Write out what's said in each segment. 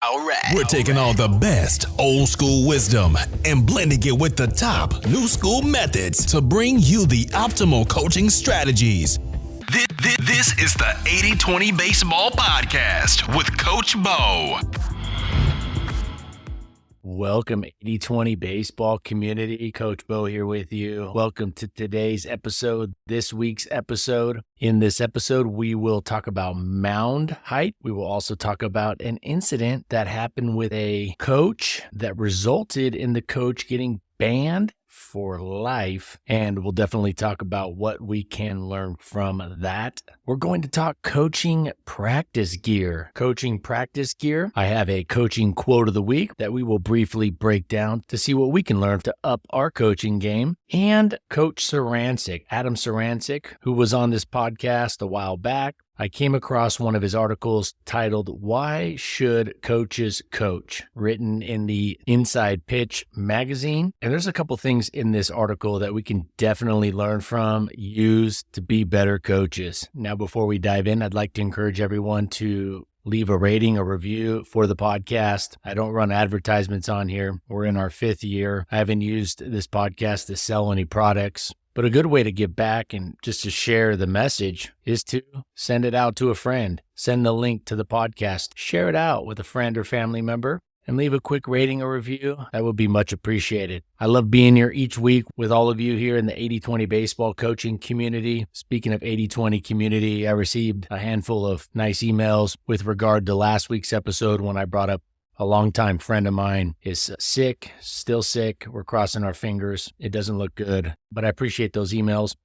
All right. We're taking all the best old school wisdom and blending it with the top new school methods to bring you the optimal coaching strategies. This is the 80-20 Baseball Podcast with Coach Bo. Welcome, 80-20 Baseball community. Coach Bo here with you. Welcome to today's episode, this week's episode. In this episode, we will talk about mound height. We will also talk about an incident that happened with a coach that resulted in the coach getting banned for life, and we'll definitely talk about what we can learn from that. We're going to talk coaching practice gear. Coaching practice gear. I have a coaching quote of the week that we will briefly break down to see what we can learn to up our coaching game. And Coach Sarancic, Adam Sarancic, who was on this podcast a while back, I came across one of his articles titled, "Why Should Coaches Coach?" written in the Inside Pitch magazine. And there's a couple things in this article that we can definitely learn from, use to be better coaches. Now, before we dive in, I'd like to encourage everyone to leave a rating, a review for the podcast. I don't run advertisements on here. We're in our 5th year. I haven't used this podcast to sell any products. But a good way to give back and just to share the message is to send it out to a friend. Send the link to the podcast. Share it out with a friend or family member and leave a quick rating or review. That would be much appreciated. I love being here each week with all of you here in the 80-20 baseball coaching community. Speaking of 80-20 community, I received a handful of nice emails with regard to last week's episode when I brought up a longtime friend of mine is sick, still sick. We're crossing our fingers. It doesn't look good, but I appreciate those emails.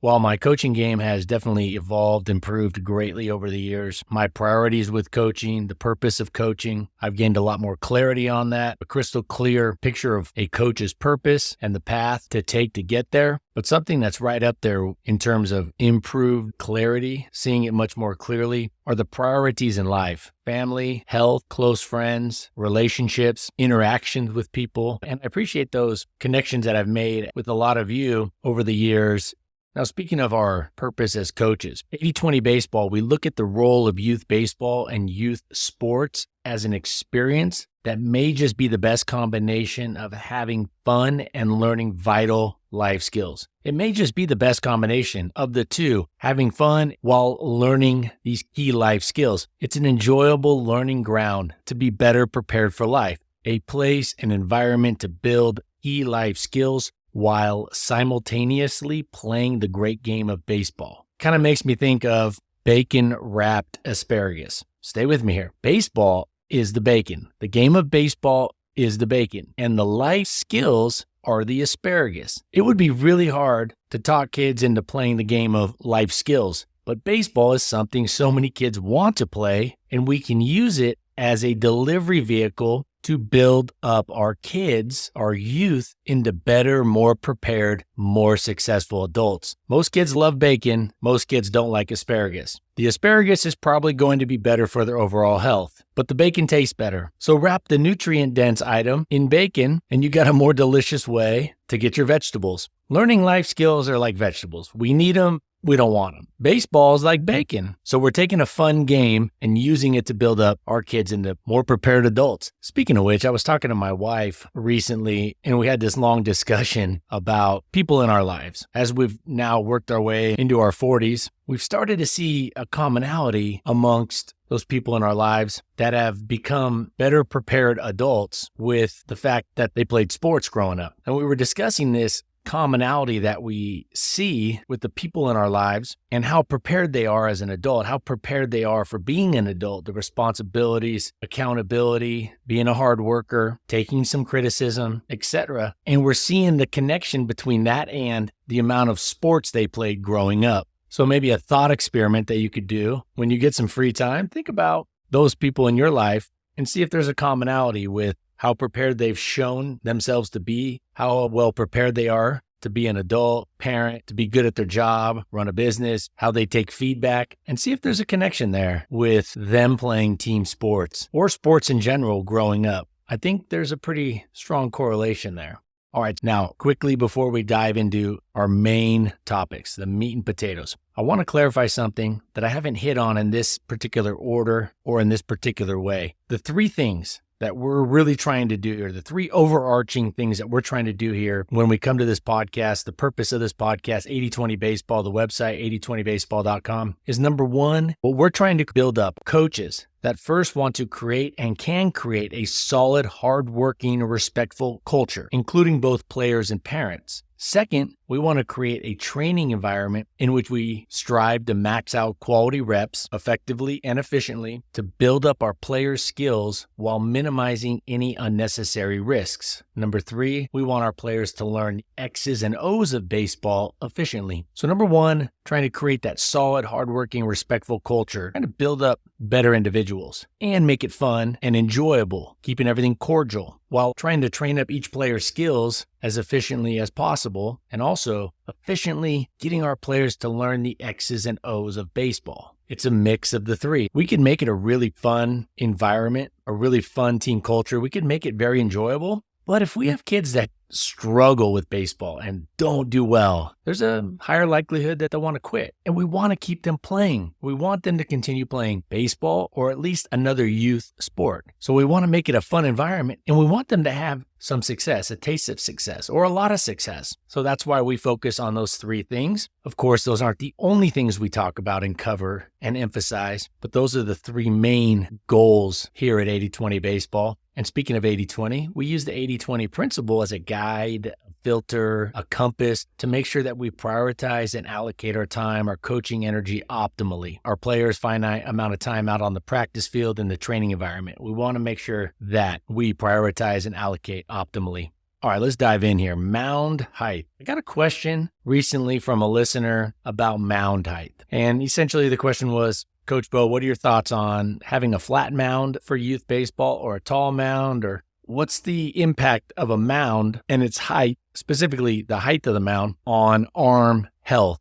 While my coaching game has definitely evolved, improved greatly over the years, my priorities with coaching, the purpose of coaching, I've gained a lot more clarity on that, a crystal clear picture of a coach's purpose and the path to take to get there. But something that's right up there in terms of improved clarity, seeing it much more clearly, are the priorities in life: family, health, close friends, relationships, interactions with people. And I appreciate those connections that I've made with a lot of you over the years. Now, speaking of our purpose as coaches, 80-20 baseball, we look at the role of youth baseball and youth sports as an experience that may just be the best combination of having fun and learning vital life skills. It may just be the best combination of the two, having fun while learning these key life skills. It's an enjoyable learning ground to be better prepared for life, a place, an environment to build key life skills while simultaneously playing the great game of baseball. Kind of makes me think of bacon-wrapped asparagus. Stay with me here. Baseball is the bacon. The game of baseball is the bacon. And the life skills are the asparagus. It would be really hard to talk kids into playing the game of life skills. But baseball is something so many kids want to play, and we can use it as a delivery vehicle to build up our kids, our youth, into better, more prepared, more successful adults. Most kids love bacon. Most kids don't like asparagus. The asparagus is probably going to be better for their overall health, but the bacon tastes better. So wrap the nutrient-dense item in bacon, and you got a more delicious way to get your vegetables. Learning life skills are like vegetables. We need them. We don't want them. Baseball is like bacon. So we're taking a fun game and using it to build up our kids into more prepared adults. Speaking of which, I was talking to my wife recently, and we had this long discussion about people in our lives. As we've now worked our way into our 40s, we've started to see a commonality amongst those people in our lives that have become better prepared adults with the fact that they played sports growing up. And we were discussing this commonality that we see with the people in our lives and how prepared they are as an adult, how prepared they are for being an adult, the responsibilities, accountability, being a hard worker, taking some criticism, etc. And we're seeing the connection between that and the amount of sports they played growing up. So maybe a thought experiment that you could do when you get some free time, think about those people in your life and see if there's a commonality with how prepared they've shown themselves to be, how well prepared they are to be an adult, parent, to be good at their job, run a business, how they take feedback, and see if there's a connection there with them playing team sports or sports in general growing up. I think there's a pretty strong correlation there. All right, now quickly before we dive into our main topics, the meat and potatoes, I want to clarify something that I haven't hit on in this particular order or in this particular way. The three things that we're really trying to do here, the three overarching things that we're trying to do here when we come to this podcast, the purpose of this podcast, 80/20 Baseball, the website, 8020baseball.com, is number one, what we're trying to build up coaches that first want to create and can create a solid, hardworking, respectful culture, including both players and parents. Second, we want to create a training environment in which we strive to max out quality reps effectively and efficiently to build up our players' skills while minimizing any unnecessary risks. Number three, we want our players to learn the X's and O's of baseball efficiently. So number one, trying to create that solid, hardworking, respectful culture, trying to build up better individuals and make it fun and enjoyable, keeping everything cordial while trying to train up each player's skills as efficiently as possible and also efficiently getting our players to learn the X's and O's of baseball. It's a mix of the three. We can make it a really fun environment, a really fun team culture. We can make it very enjoyable. But if we have kids that struggle with baseball and don't do well, there's a higher likelihood that they'll want to quit. And we want to keep them playing. We want them to continue playing baseball or at least another youth sport. So we want to make it a fun environment and we want them to have some success, a taste of success, or a lot of success. So that's why we focus on those three things. Of course, those aren't the only things we talk about and cover and emphasize, but those are the three main goals here at 80/20 Baseball. And speaking of 80/20, we use the 80/20 principle as a guide, a filter, a compass to make sure that we prioritize and allocate our time, our coaching energy optimally. Our players' finite amount of time out on the practice field and the training environment. We want to make sure that we prioritize and allocate optimally. All right, let's dive in here. Mound height. I got a question recently from a listener about mound height. And essentially the question was, Coach Bo, what are your thoughts on having a flat mound for youth baseball or a tall mound? Or what's the impact of a mound and its height, specifically the height of the mound, on arm health,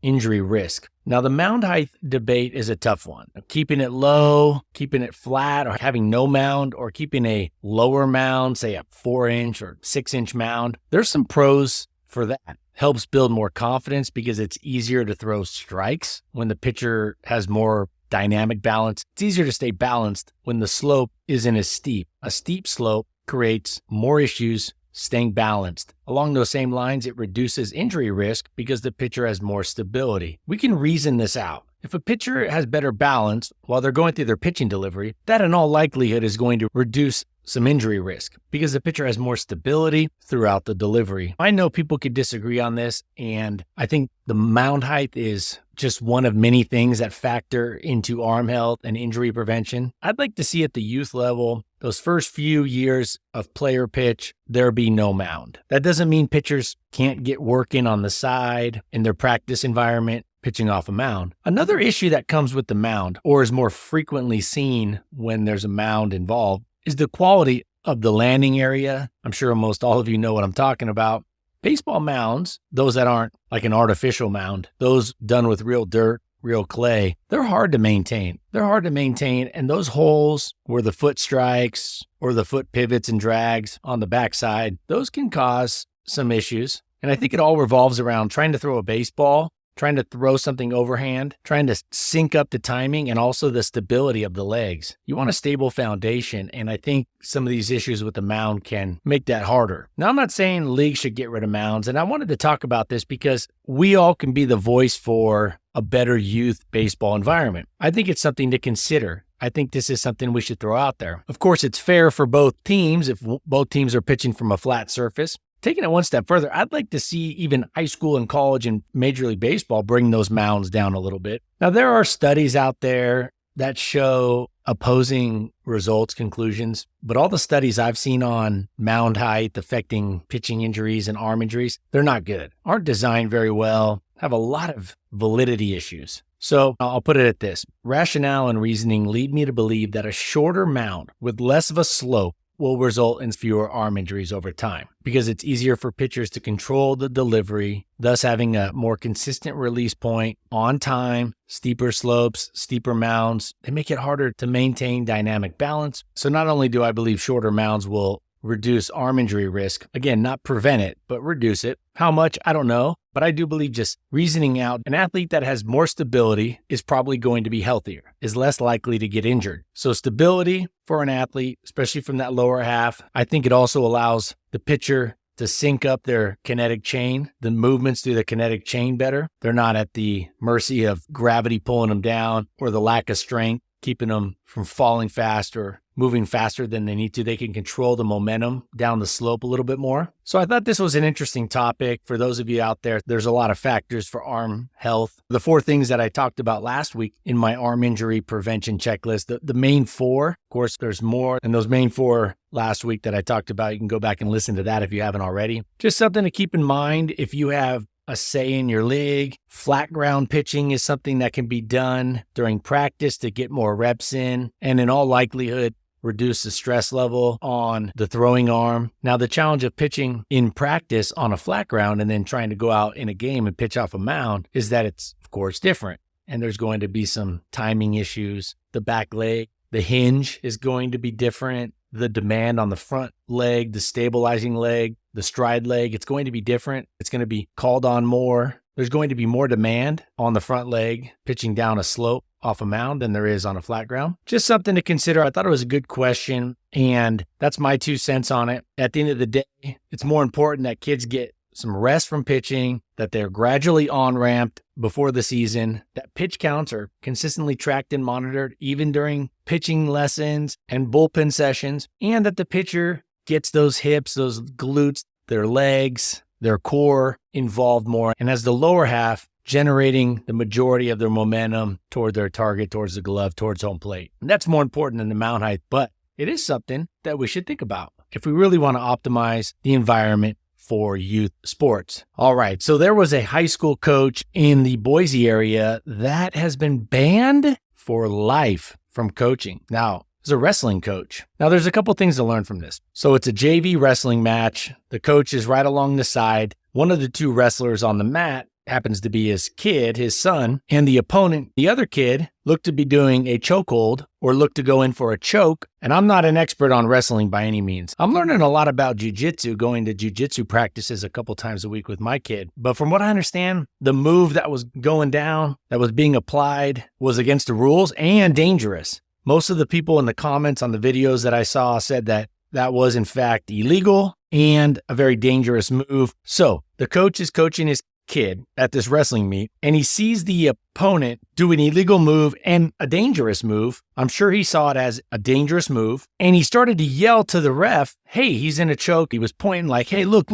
injury risk? Now, the mound height debate is a tough one. Keeping it low, keeping it flat, or having no mound, or keeping a lower mound, say a 4-inch or 6-inch mound. There's some pros for that. Helps build more confidence because it's easier to throw strikes when the pitcher has more dynamic balance. It's easier to stay balanced when the slope isn't as steep. A steep slope creates more issues staying balanced. Along those same lines, it reduces injury risk because the pitcher has more stability. We can reason this out. If a pitcher has better balance while they're going through their pitching delivery, that in all likelihood is going to reduce some injury risk because the pitcher has more stability throughout the delivery. I know people could disagree on this, and I think the mound height is just one of many things that factor into arm health and injury prevention. I'd like to see at the youth level, those first few years of player pitch, there be no mound. That doesn't mean pitchers can't get work in on the side in their practice environment, pitching off a mound. Another issue that comes with the mound, or is more frequently seen when there's a mound involved, is the quality of the landing area. I'm sure most all of you know what I'm talking about. Baseball mounds, those that aren't like an artificial mound, those done with real dirt, real clay, they're hard to maintain. And those holes where the foot strikes or the foot pivots and drags on the backside, those can cause some issues. And I think it all revolves around trying to throw a baseball, trying to throw something overhand, trying to sync up the timing and also the stability of the legs. You want a stable foundation, and I think some of these issues with the mound can make that harder. Now, I'm not saying leagues should get rid of mounds, and I wanted to talk about this because we all can be the voice for a better youth baseball environment. I think it's something to consider. I think this is something we should throw out there. Of course, it's fair for both teams if both teams are pitching from a flat surface. Taking it one step further, I'd like to see even high school and college and Major League Baseball bring those mounds down a little bit. Now, there are studies out there that show opposing results, conclusions, but all the studies I've seen on mound height affecting pitching injuries and arm injuries, they're not good, aren't designed very well, have a lot of validity issues. So I'll put it at this. Rationale and reasoning lead me to believe that a shorter mound with less of a slope will result in fewer arm injuries over time because it's easier for pitchers to control the delivery, thus having a more consistent release point on time. Steeper slopes, steeper mounds, they make it harder to maintain dynamic balance. So not only do I believe shorter mounds will reduce arm injury risk. Again, not prevent it, but reduce it. How much? I don't know. But I do believe just reasoning out, an athlete that has more stability is probably going to be healthier, is less likely to get injured. So stability for an athlete, especially from that lower half, I think it also allows the pitcher to sync up their kinetic chain, the movements through the kinetic chain better. They're not at the mercy of gravity pulling them down or the lack of strength, keeping them from falling fast or moving faster than they need to. They can control the momentum down the slope a little bit more. So I thought this was an interesting topic for those of you out there. There's a lot of factors for arm health. The 4 things that I talked about last week in my arm injury prevention checklist, the main 4, of course, there's more. And those main 4 last week that I talked about, you can go back and listen to that if you haven't already. Just something to keep in mind if you have a say in your league. Flat ground pitching is something that can be done during practice to get more reps in, and in all likelihood, reduce the stress level on the throwing arm. Now, the challenge of pitching in practice on a flat ground and then trying to go out in a game and pitch off a mound is that it's, of course, different. And there's going to be some timing issues. The back leg, the hinge is going to be different. The demand on the front leg, the stabilizing leg, the stride leg, it's going to be different. It's going to be called on more. There's going to be more demand on the front leg pitching down a slope off a mound than there is on a flat ground. Just something to consider. I thought it was a good question, and that's my 2 cents on it. At the end of the day, it's more important that kids get some rest from pitching, that they're gradually on-ramped before the season, that pitch counts are consistently tracked and monitored even during pitching lessons and bullpen sessions, and that the pitcher gets those hips, those glutes, their legs, their core involved more, and has the lower half generating the majority of their momentum toward their target, towards the glove, towards home plate. And that's more important than the mound height, but it is something that we should think about if we really want to optimize the environment for youth sports. All right, so there was a high school coach in the Boise area that has been banned for life from coaching. Now, it's a wrestling coach. Now, there's a couple things to learn from this. So it's a JV wrestling match. The coach is right along the side. One of the 2 wrestlers on the mat happens to be his kid, his son, and the opponent, the other kid, looked to be doing a chokehold or looked to go in for a choke. And I'm not an expert on wrestling by any means. I'm learning a lot about jiu-jitsu, going to jiu-jitsu practices a couple times a week with my kid. But from what I understand, the move that was going down, that was being applied, was against the rules and dangerous. Most of the people in the comments on the videos that I saw said that that was in fact illegal and a very dangerous move. So the coach is coaching his kid at this wrestling meet, and he sees the opponent do an illegal move and a dangerous move. I'm sure he saw it as a dangerous move, and he started to yell to the ref, hey, he's in a choke. He was pointing like, hey, look.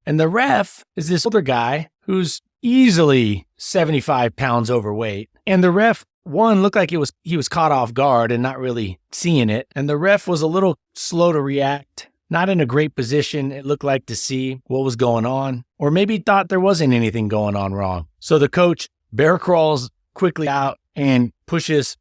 And the ref is this older guy who's easily 75 pounds overweight. And the ref, one, looked like he was caught off guard and not really seeing it. And the ref was a little slow to react. Not in a great position, it looked like, to see what was going on. Or maybe thought there wasn't anything going on wrong. So the coach bear crawls quickly out and pushes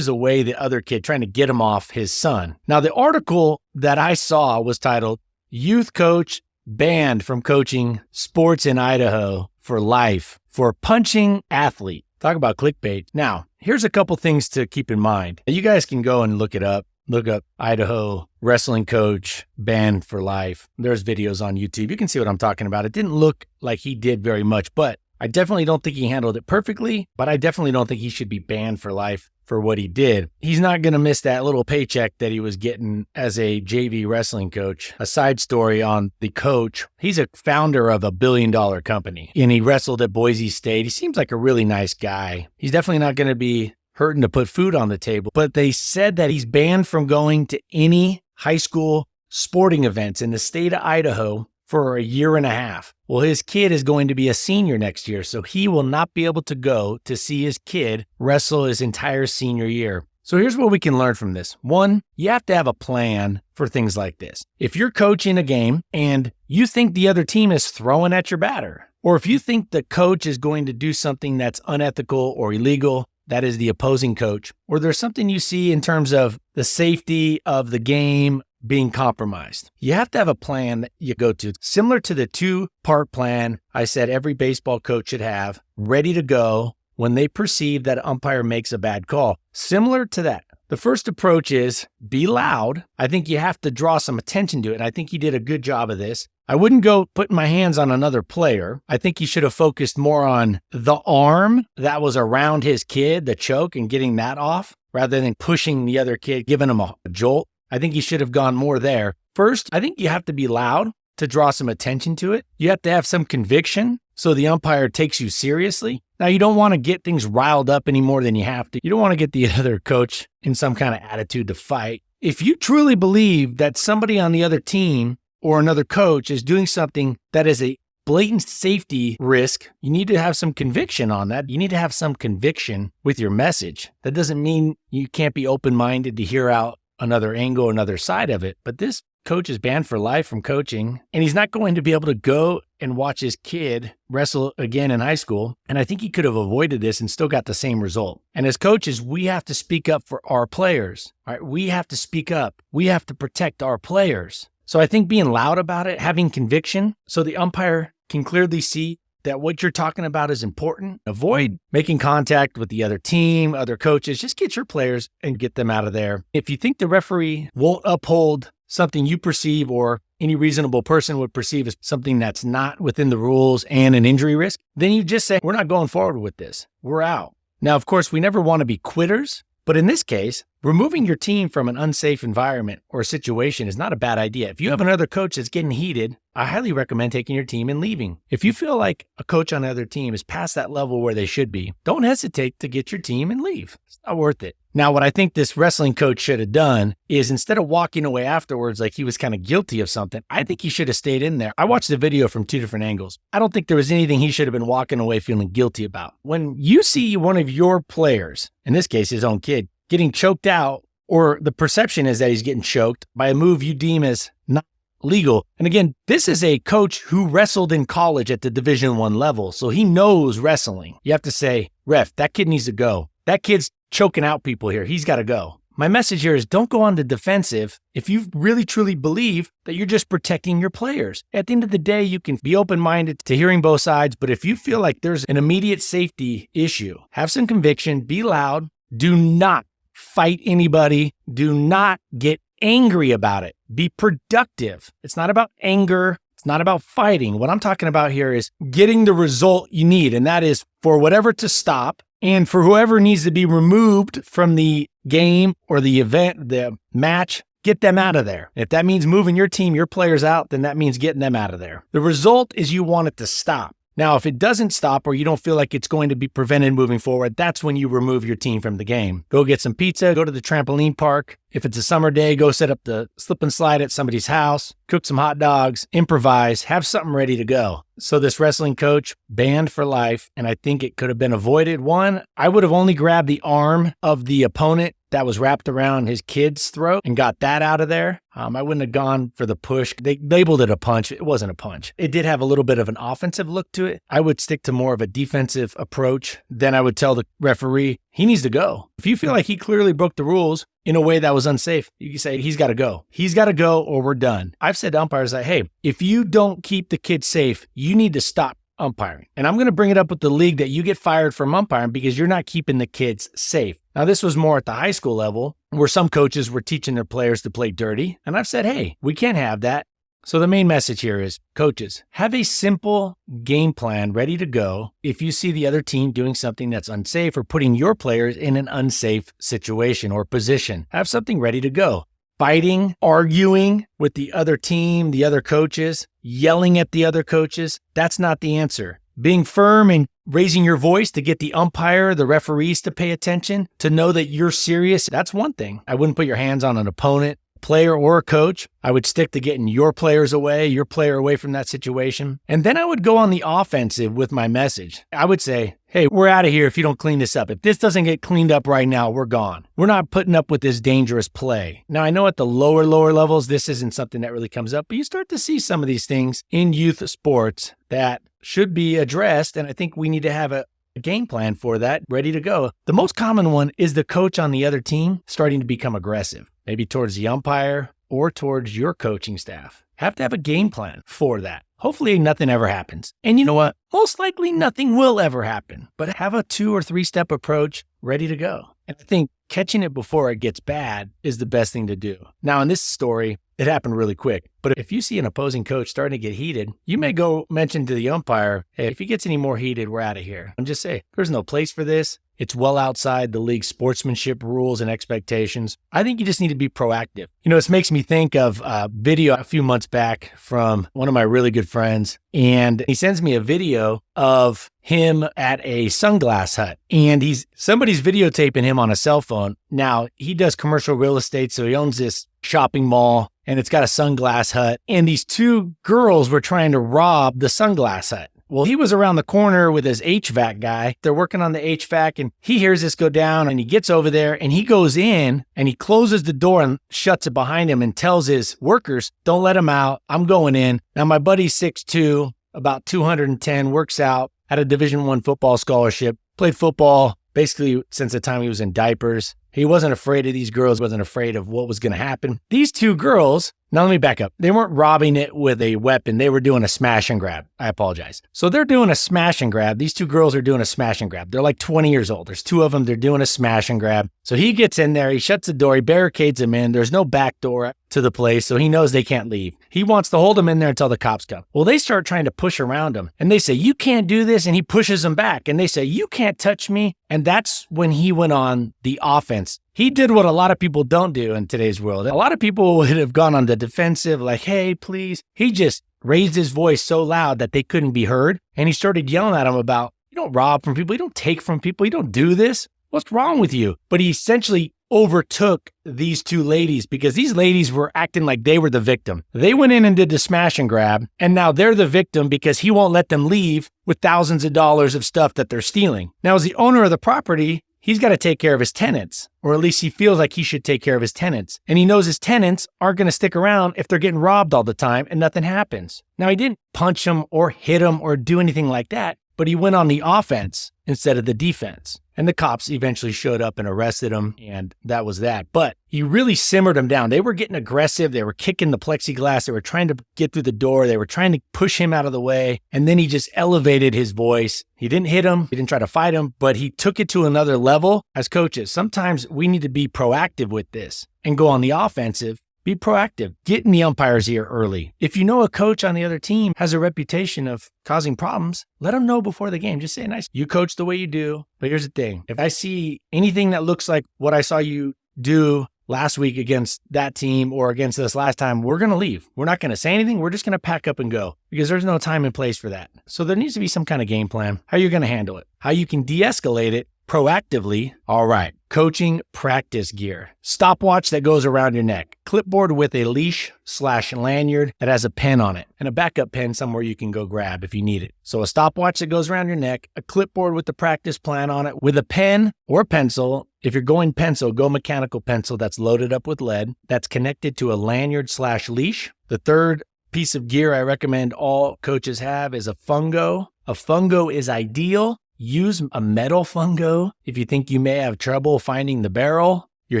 away the other kid, trying to get him off his son. Now, the article that I saw was titled, Youth Coach Banned from Coaching Sports in Idaho for Life for Punching Athlete. Talk about clickbait. Now, here's a couple things to keep in mind. You guys can go and look it up. Look up Idaho wrestling coach banned for life. There's videos on YouTube. You can see what I'm talking about. It didn't look like he did very much, but I definitely don't think he handled it perfectly, but I definitely don't think he should be banned for life for what he did. He's not going to miss that little paycheck that he was getting as a JV wrestling coach. A side story on the coach, he's a founder of a $1 billion company, and he wrestled at Boise State. He seems like a really nice guy. He's definitely not going to be hurting to put food on the table, but they said that he's banned from going to any high school sporting events in the state of Idaho for a year and a half. Well, his kid is going to be a senior next year, so he will not be able to go to see his kid wrestle his entire senior year. So here's what we can learn from this. One, you have to have a plan for things like this. If you're coaching a game and you think the other team is throwing at your batter, or if you think the coach is going to do something that's unethical or illegal, that is the opposing coach, or there's something you see in terms of the safety of the game being compromised, you have to have a plan that you go to. Similar to the 2-part plan I said every baseball coach should have ready to go when they perceive that an umpire makes a bad call. Similar to that, The first approach is be loud. I think you have to draw some attention to it. And I think he did a good job of this. I wouldn't go putting my hands on another player. I think he should have focused more on the arm that was around his kid, the choke, and getting that off rather than pushing the other kid, giving him a jolt. I think he should have gone more there. First, I think you have to be loud to draw some attention to it. You have to have some conviction so the umpire takes you seriously. Now, you don't want to get things riled up any more than you have to. You don't want to get the other coach in some kind of attitude to fight. If you truly believe that somebody on the other team or another coach is doing something that is a blatant safety risk, you need to have some conviction on that. You need to have some conviction with your message. That doesn't mean you can't be open-minded to hear out another angle, another side of it. But this coach is banned for life from coaching, and he's not going to be able to go and watch his kid wrestle again in high school. And I think he could have avoided this and still got the same result. And as coaches, we have to speak up for our players. All right, we have to speak up. We have to protect our players. So I think being loud about it, having conviction, so the umpire can clearly see that what you're talking about is important. Avoid making contact with the other team, other coaches. Just get your players and get them out of there. If you think the referee won't uphold something you perceive or any reasonable person would perceive as something that's not within the rules and an injury risk, then you just say, we're not going forward with this. We're out. Now, of course, we never want to be quitters. But in this case, removing your team from an unsafe environment or situation is not a bad idea. If you have another coach that's getting heated, I highly recommend taking your team and leaving. If you feel like a coach on the other team is past that level where they should be, don't hesitate to get your team and leave. It's not worth it. Now, what I think this wrestling coach should have done is instead of walking away afterwards like he was kind of guilty of something, I think he should have stayed in there. I watched the video from two different angles. I don't think there was anything he should have been walking away feeling guilty about. When you see one of your players, in this case his own kid, getting choked out, or the perception is that he's getting choked by a move you deem as not legal. And again, this is a coach who wrestled in college at the Division I level, so he knows wrestling. You have to say, ref, that kid needs to go. That kid's choking out people here. He's got to go. My message here is don't go on the defensive if you really truly believe that you're just protecting your players. At the end of the day, you can be open-minded to hearing both sides, but if you feel like there's an immediate safety issue, have some conviction, be loud, do not fight anybody, do not get angry about it. Be productive. It's not about anger. It's not about fighting. What I'm talking about here is getting the result you need, and that is for whatever to stop and for whoever needs to be removed from the game or the event, the match, get them out of there. If that means moving your team, your players out, then that means getting them out of there. The result is you want it to stop. Now, if it doesn't stop or you don't feel like it's going to be prevented moving forward, that's when you remove your team from the game. Go get some pizza, go to the trampoline park. If it's a summer day, go set up the slip and slide at somebody's house, cook some hot dogs, improvise, have something ready to go. So this wrestling coach, banned for life, and I think it could have been avoided. One, I would have only grabbed the arm of the opponent that was wrapped around his kid's throat and got that out of there. I wouldn't have gone for the push. They labeled it a punch. It wasn't a punch. It did have a little bit of an offensive look to it. I would stick to more of a defensive approach. Then I would tell the referee, he needs to go. If you feel like he clearly broke the rules in a way that was unsafe, you can say, he's got to go. He's got to go or we're done. I've said to umpires like, hey, if you don't keep the kid safe, you need to stop umpiring. And I'm going to bring it up with the league that you get fired from umpiring because you're not keeping the kids safe. Now, this was more at the high school level where some coaches were teaching their players to play dirty. And I've said, hey, we can't have that. So the main message here is, coaches, have a simple game plan ready to go if you see the other team doing something that's unsafe or putting your players in an unsafe situation or position. Have something ready to go. Fighting, arguing with the other team, the other coaches, yelling at the other coaches, that's not the answer. Being firm and raising your voice to get the umpire, the referees to pay attention, to know that you're serious, that's one thing. I wouldn't put your hands on an opponent, player, or a coach. I would stick to getting your players away, your player away from that situation. And then I would go on the offensive with my message. I would say, hey, we're out of here if you don't clean this up. If this doesn't get cleaned up right now, we're gone. We're not putting up with this dangerous play. Now, I know at the lower levels, this isn't something that really comes up, but you start to see some of these things in youth sports that should be addressed. And I think we need to have a game plan for that ready to go. The most common one is the coach on the other team starting to become aggressive, maybe towards the umpire or towards your coaching staff. Have to have a game plan for that. Hopefully nothing ever happens. And you know what? Most likely nothing will ever happen, but have a 2 or 3 step approach ready to go. And I think catching it before it gets bad is the best thing to do. Now, in this story, it happened really quick. But if you see an opposing coach starting to get heated, you may go mention to the umpire, hey, if he gets any more heated, we're out of here. And just say, there's no place for this. It's well outside the league's sportsmanship rules and expectations. I think you just need to be proactive. This makes me think of a video a few months back from one of my really good friends. And he sends me a video of him at a sunglass hut. And somebody's videotaping him on a cell phone. Now, he does commercial real estate, so he owns this shopping mall. And it's got a sunglass hut. And these two girls were trying to rob the sunglass hut. Well, he was around the corner with his HVAC guy. They're working on the HVAC and he hears this go down and he gets over there and he goes in and he closes the door and shuts it behind him and tells his workers, don't let him out. I'm going in. Now, my buddy's 6'2", about 210, works out, had a Division I football scholarship, played football basically since the time he was in diapers. He wasn't afraid of these girls, wasn't afraid of what was going to happen. These two girls, now let me back up. They weren't robbing it with a weapon. They were doing a smash and grab. I apologize. So they're doing a smash and grab. These two girls are doing a smash and grab. They're like 20 years old. There's two of them. They're doing a smash and grab. So he gets in there. He shuts the door. He barricades them in. There's no back door to the place, so he knows they can't leave. He wants to hold them in there until the cops come. Well, they start trying to push around him, and they say, you can't do this, and he pushes them back, and they say, you can't touch me, and that's when he went on the offense. He did what a lot of people don't do in today's world. A lot of people would have gone on the defensive, like, hey, please. He just raised his voice so loud that they couldn't be heard, and he started yelling at them about, you don't rob from people, you don't take from people, you don't do this. What's wrong with you? But he essentially overtook these two ladies because these ladies were acting like they were the victim. They went in and did the smash and grab, and now they're the victim because he won't let them leave with thousands of dollars of stuff that they're stealing. Now, as the owner of the property, he's got to take care of his tenants, or at least he feels like he should take care of his tenants. And he knows his tenants aren't going to stick around if they're getting robbed all the time and nothing happens. Now, he didn't punch them or hit them or do anything like that, but he went on the offense instead of the defense. And the cops eventually showed up and arrested him, and that was that. But he really simmered them down. They were getting aggressive. They were kicking the plexiglass. They were trying to get through the door. They were trying to push him out of the way. And then he just elevated his voice. He didn't hit him. He didn't try to fight him, but he took it to another level. As coaches, sometimes we need to be proactive with this and go on the offensive. Be proactive. Get in the umpire's ear early. If you know a coach on the other team has a reputation of causing problems, let them know before the game. Just say, nice, you coach the way you do. But here's the thing. If I see anything that looks like what I saw you do last week against that team or against us last time, we're going to leave. We're not going to say anything. We're just going to pack up and go because there's no time and place for that. So there needs to be some kind of game plan. How you're going to handle it. How you can de-escalate it proactively. All right. Coaching practice gear. Stopwatch that goes around your neck. Clipboard with a leash/lanyard that has a pen on it. And a backup pen somewhere you can go grab if you need it. So a stopwatch that goes around your neck. A clipboard with the practice plan on it. With a pen or pencil. If you're going pencil, go mechanical pencil that's loaded up with lead. That's connected to a lanyard/leash. The third piece of gear I recommend all coaches have is a fungo. A fungo is ideal. Use a metal fungo if you think you may have trouble finding the barrel. You're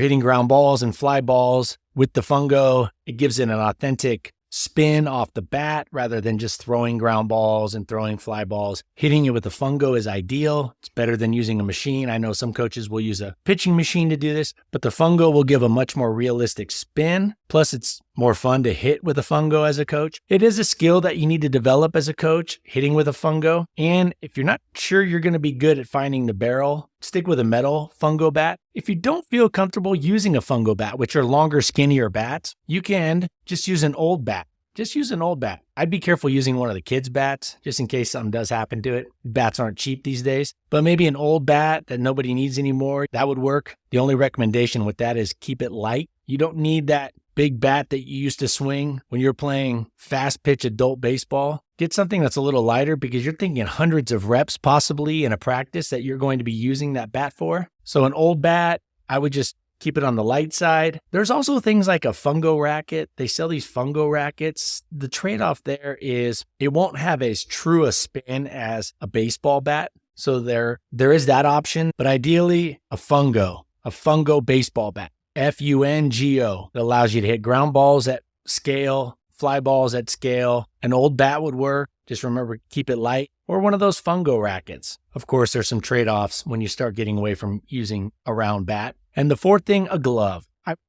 hitting ground balls and fly balls with the fungo. It gives it an authentic spin off the bat rather than just throwing ground balls and throwing fly balls. Hitting it with a fungo is ideal. It's better than using a machine. I know some coaches will use a pitching machine to do this, but the fungo will give a much more realistic spin. Plus, it's more fun to hit with a fungo as a coach. It is a skill that you need to develop as a coach, hitting with a fungo. And if you're not sure you're going to be good at finding the barrel, stick with a metal fungo bat. If you don't feel comfortable using a fungo bat, which are longer, skinnier bats, you can just use an old bat. Just use an old bat. I'd be careful using one of the kids' bats, just in case something does happen to it. Bats aren't cheap these days, but maybe an old bat that nobody needs anymore, that would work. The only recommendation with that is keep it light. You don't need that big bat that you used to swing when you're playing fast pitch adult baseball. Get something that's a little lighter because you're thinking hundreds of reps possibly in a practice that you're going to be using that bat for. So an old bat, I would just keep it on the light side. There's also things like a fungo racket. They sell these fungo rackets. The trade-off there is it won't have as true a spin as a baseball bat. So there is that option, but ideally a fungo baseball bat. Fungo that allows you to hit ground balls at scale, fly balls at scale. An old bat would work. Just remember, keep it light. or one of those fungo rackets. Of course, there's some trade-offs when you start getting away from using a round bat. And the fourth thing, a glove.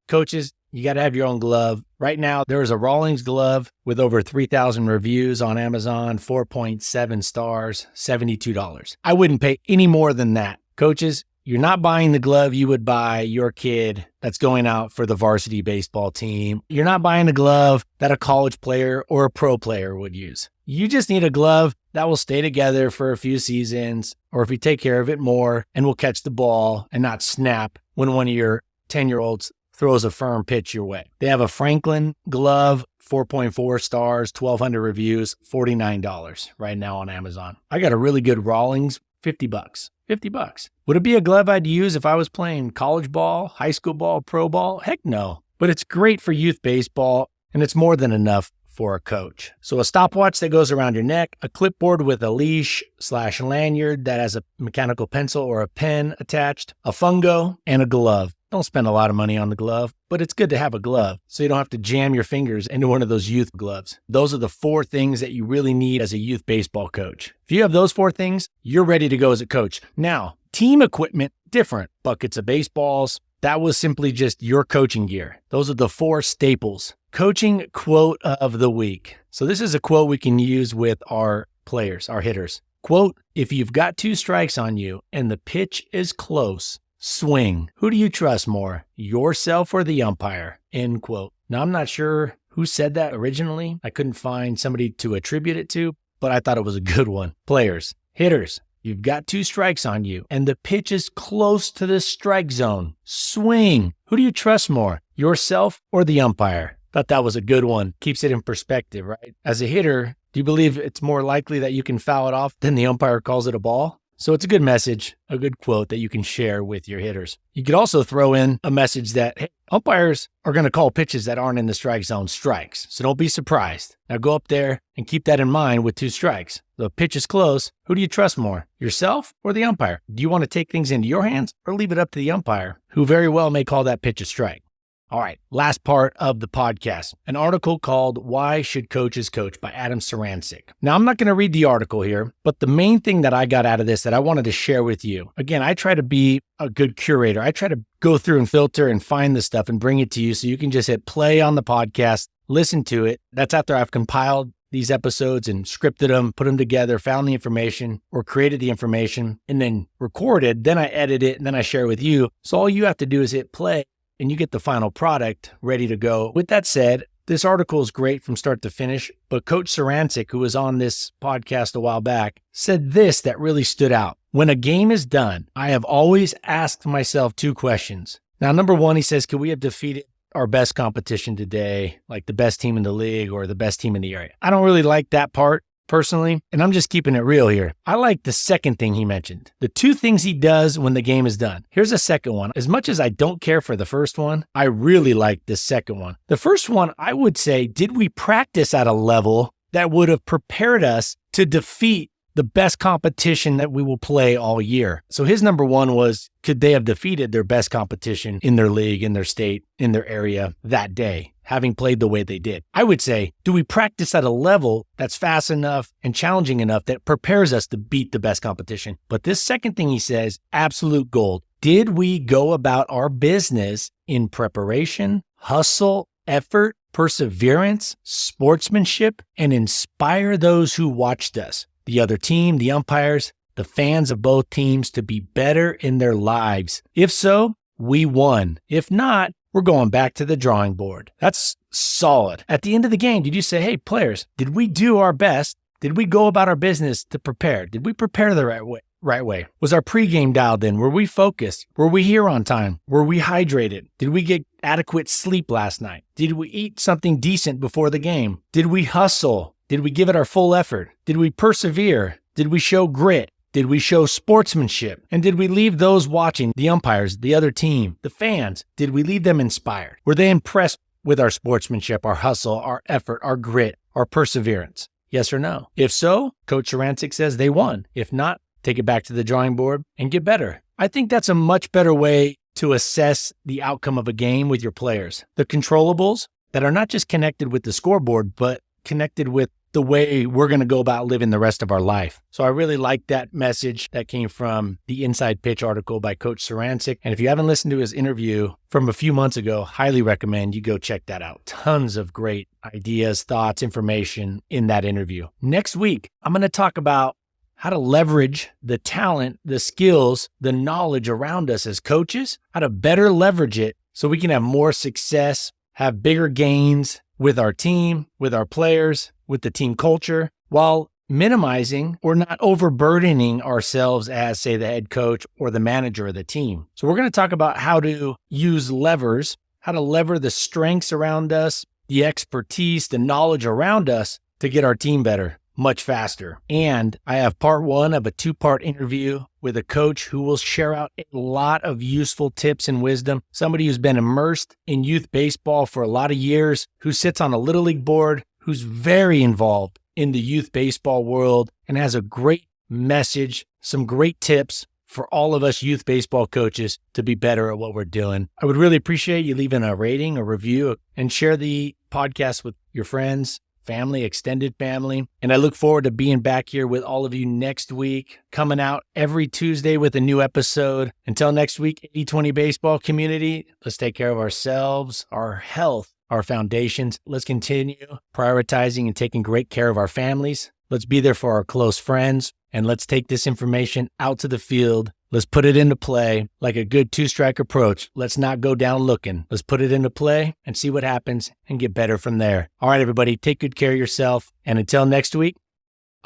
Coaches, you got to have your own glove. Right now, there is a Rawlings glove with over 3,000 reviews on Amazon, 4.7 stars, $72. I wouldn't pay any more than that. Coaches, you're not buying the glove you would buy your kid that's going out for the varsity baseball team. You're not buying a glove that a college player or a pro player would use. You just need a glove that will stay together for a few seasons, or if you take care of it more, and will catch the ball and not snap when one of your 10-year-olds throws a firm pitch your way. They have a Franklin glove, 4.4 stars, 1,200 reviews, $49 right now on Amazon. I got a really good Rawlings, $50. $50. Would it be a glove I'd use if I was playing college ball, high school ball, pro ball? Heck no. But it's great for youth baseball, and it's more than enough for a coach. So a stopwatch that goes around your neck, a clipboard with a leash/lanyard that has a mechanical pencil or a pen attached, a fungo, and a glove. Don't spend a lot of money on the glove, but it's good to have a glove so you don't have to jam your fingers into one of those youth gloves. Those are the 4 things that you really need as a youth baseball coach. If you have those 4 things, you're ready to go as a coach. Now, team equipment, different. Buckets of baseballs, that was simply just your coaching gear. Those are the 4 staples. Coaching quote of the week. So this is a quote we can use with our players, our hitters. Quote, if you've got 2 strikes on you and the pitch is close, swing. Who do you trust more, yourself or the umpire? End quote. Now, I'm not sure who said that originally. I couldn't find somebody to attribute it to, but I thought it was a good one. Players, hitters, you've got 2 strikes on you and the pitch is close to the strike zone. Swing. Who do you trust more, yourself or the umpire? Thought that was a good one. Keeps it in perspective, right? As a hitter, do you believe it's more likely that you can foul it off than the umpire calls it a ball? So it's a good message, a good quote that you can share with your hitters. You could also throw in a message that, hey, umpires are going to call pitches that aren't in the strike zone strikes. So don't be surprised. Now go up there and keep that in mind with 2 strikes. The pitch is close. Who do you trust more, yourself or the umpire? Do you want to take things into your hands or leave it up to the umpire, who very well may call that pitch a strike? All right, last part of the podcast, an article called Why Should Coaches Coach by Adam Sarancic. Now, I'm not going to read the article here, but the main thing that I got out of this that I wanted to share with you, again, I try to be a good curator. I try to go through and filter and find the stuff and bring it to you so you can just hit play on the podcast, listen to it. That's after I've compiled these episodes and scripted them, put them together, found the information or created the information, and then recorded. Then I edit it and then I share it with you. So all you have to do is hit play and you get the final product ready to go. With that said, this article is great from start to finish, but Coach Sarancic, who was on this podcast a while back, said this that really stood out. When a game is done, I have always asked myself 2 questions. Now, number 1, he says, could we have defeated our best competition today, like the best team in the league or the best team in the area? I don't really like that part personally, and I'm just keeping it real here. I like the second thing he mentioned, the 2 things he does when the game is done. Here's a second one. As much as I don't care for the first one, I really like this second one. The first one, I would say, did we practice at a level that would have prepared us to defeat the best competition that we will play all year? So his number 1 was, could they have defeated their best competition in their league, in their state, in their area that day, having played the way they did? I would say, do we practice at a level that's fast enough and challenging enough that prepares us to beat the best competition? But this second thing he says, absolute gold. Did we go about our business in preparation, hustle, effort, perseverance, sportsmanship, and inspire those who watched us, the other team, the umpires, the fans of both teams, to be better in their lives? If so, we won. If not, we're going back to the drawing board. That's solid. At the end of the game, did you say, hey, players, did we do our best? Did we go about our business to prepare? Did we prepare the right way? Was our pregame dialed in? Were we focused? Were we here on time? Were we hydrated? Did we get adequate sleep last night? Did we eat something decent before the game? Did we hustle? Did we give it our full effort? Did we persevere? Did we show grit? Did we show sportsmanship? And did we leave those watching, the umpires, the other team, the fans, did we leave them inspired? Were they impressed with our sportsmanship, our hustle, our effort, our grit, our perseverance? Yes or no? If so, Coach Sarancic says they won. If not, take it back to the drawing board and get better. I think that's a much better way to assess the outcome of a game with your players. The controllables that are not just connected with the scoreboard, but connected with the way we're going to go about living the rest of our life. So I really like that message that came from the Inside Pitch article by Coach Sarancic. And if you haven't listened to his interview from a few months ago, highly recommend you go check that out. Tons of great ideas, thoughts, information in that interview. Next week, I'm going to talk about how to leverage the talent, the skills, the knowledge around us as coaches, how to better leverage it so we can have more success, have bigger gains with our team, with our players, with the team culture, while minimizing or not overburdening ourselves as, say, the head coach or the manager of the team. So we're going to talk about how to use levers, how to lever the strengths around us, the expertise, the knowledge around us to get our team better much faster. And I have part 1 of a 2-part interview with a coach who will share out a lot of useful tips and wisdom. Somebody who's been immersed in youth baseball for a lot of years, who sits on a little league board, who's very involved in the youth baseball world and has a great message, some great tips for all of us youth baseball coaches to be better at what we're doing. I would really appreciate you leaving a rating, a review, and share the podcast with your friends, family, extended family. And I look forward to being back here with all of you next week, coming out every Tuesday with a new episode. Until next week, 80/20 baseball community, let's take care of ourselves, our health, our foundations. Let's continue prioritizing and taking great care of our families. Let's be there for our close friends. And let's take this information out to the field. Let's put it into play like a good 2-strike approach. Let's not go down looking. Let's put it into play and see what happens and get better from there. All right, everybody, take good care of yourself. And until next week,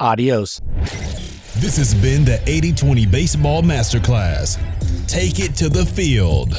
adios. This has been the 80/20 Baseball Masterclass. Take it to the field.